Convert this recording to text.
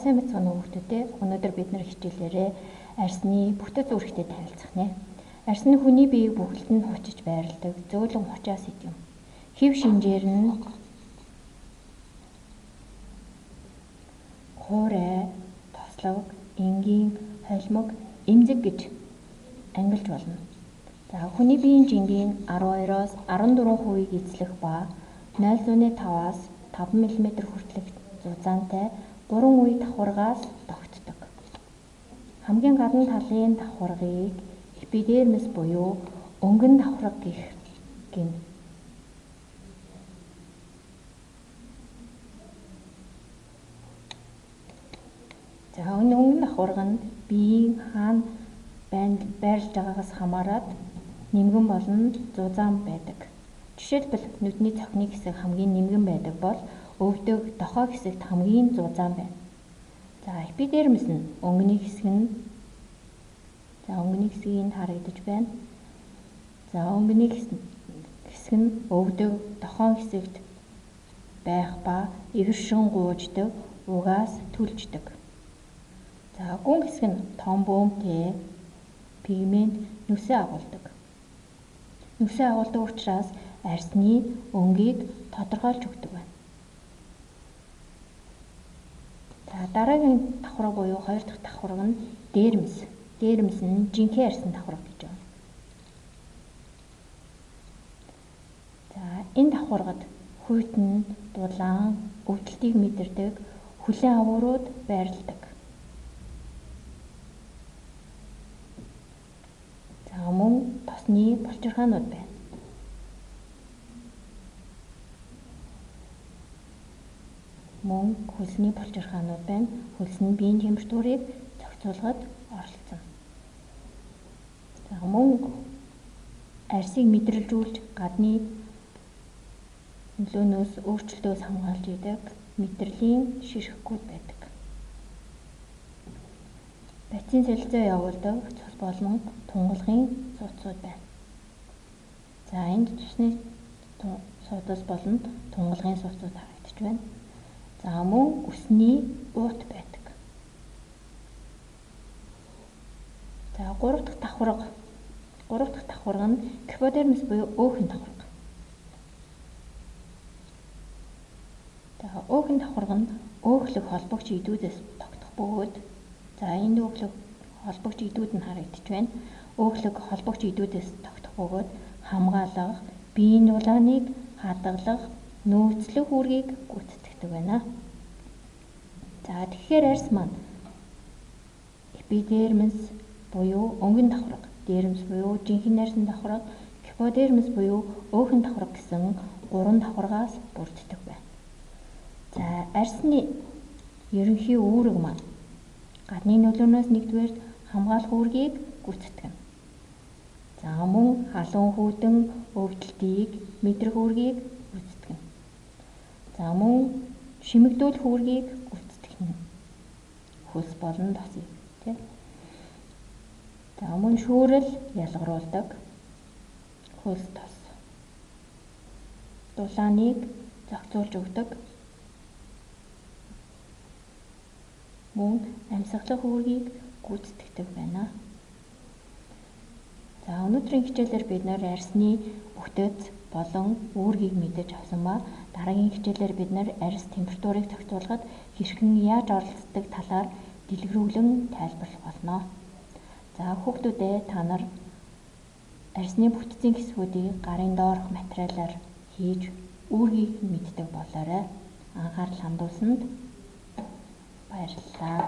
сайн мэцгэн хүүхдүүдээ өнөөдөр бид нар хичээлээрээ арсны бүтэц үүрэгтэй танилцах нэ. Арс нь хүний биеийг бүхэлд нь хучиж байрладаг зөөлөн хучаас идэв. Хэв шинжээр нь хуурай, тослог, энгийн, холимог, эмзэг гэж ангилж болно. За хүний биеийн жингийн 12-оос 14% эзлэх ба 0.5-аас 5 мм хүртэлх зузаантай 3 үе давхаргаас тогтдог. Хамгийн гадна талын давхаргыг эпидермис буюу өнгөн давхарга гэх гэнэ. За өнгөн давхарга нь биеийн хаана байрлаж байгаагаас хамаарат нимгэн болон зузаан байдаг. Жишээлбэл нүдний цохны хэсэг хамгийн нимгэн байдаг бол өвдөг дохой хэсэгт хамгийн зузаан байна. За эпидермис нь өнгөний хэсгийг харагдаж байна. За өнгөний хэсэг нь өвдөг дохой хэсэгт байх ба эвэршин гууждаг, угаас түлждэг. За гүн хэсэг нь том бөмбөг пигмент нүсээ агуулдаг. Нүсээ агуулдаг учраас арсны өнгийг тодорхойлж өгдөг байна. За дараагийн давхарга буюу 2 дахь давхарга нь дермис. Дермис нь жинхэнэ арсны давхарга гэж байна. За энэ давхаргад хүйтэн, дулаан, өвдөлтийг мэдэрдэг хүлэн авуурууд байрладаг. За мөн тосны булчирхаанууд байна. Мөн хөлсний булчирхаанууд байна. Хөлс нь биеийн температурыг зохицуулахад оролцсон. За мөн арсыг мэдрэлжүүлж гадны нөлөөнөөс өөрчлөлтөөс хамгаалж идэг мэдрэлийн ширхгүүд байдаг. Бацин солилцоо явуулдаг цус болон тунгалгын суудсууд байна. За энд цусны суудас болон тунгалгын суудсууд харагдаж байна. За мөн үсний уут байдаг. За 3 дахь давхарга нь гиподермис буюу өөхөн давхарга. За өөхөн давхарга нь өөхлөг холбогч идүүдээс тогтох бөгөөд за энэ өөхлөг холбогч идүүд нь харагдаж байна. Өөхлөг холбогч идүүдээс тогтох бөгөөд хамгаалах, биеийн дулааныг хадгалах, нөөцлөх үүргийг гүйцэтгэдэг байна. За тэгэхээр арс маань эпидермис буюу өнгөн давхарга, дермис буюу жинхэнэ арсны давхарга, гиподермис буюу өөхөн давхарга гэсэн 3 давхаргаас бүрддэг байна. За арсны ерөнхий үүрэг маань гадны нөлөөнөөс нэгдүгээр хамгаалах үүргийг гүйцэтгэнэ. За мөн халуун хүүдэн өвдөлтийг мэдрэх үүргийг гүйцэтгэнэ. За мөн шимэгдүүлэх үүргийг гүйцэтгэнэ. Хөлс болон тосыг тийм. За мөн шүүрэл ялгаруулдаг. Хөлс тос. Дулааныг зохицуулж өгдөг. Мөн амьсгалах үүргийг гүйцэтгэдэг байна. За өнөөдрийн хичээлээр бид нэр арсны бүтэц болон үүргийг мэдэж авсан ба дараагийн хичээлээр бид нэр арс температурыг зохицуулахад хэрхэн яаж оролцдог талаар дэлгэрүүлэн тайлбарлах болно. За хүүхдүүдээ та нар арсны бүтэцийн хэсгүүдийг гарын доорх материалаар хийж үүргийг мэддэг болоорой. Анхаарал хандуулсанд баярлалаа.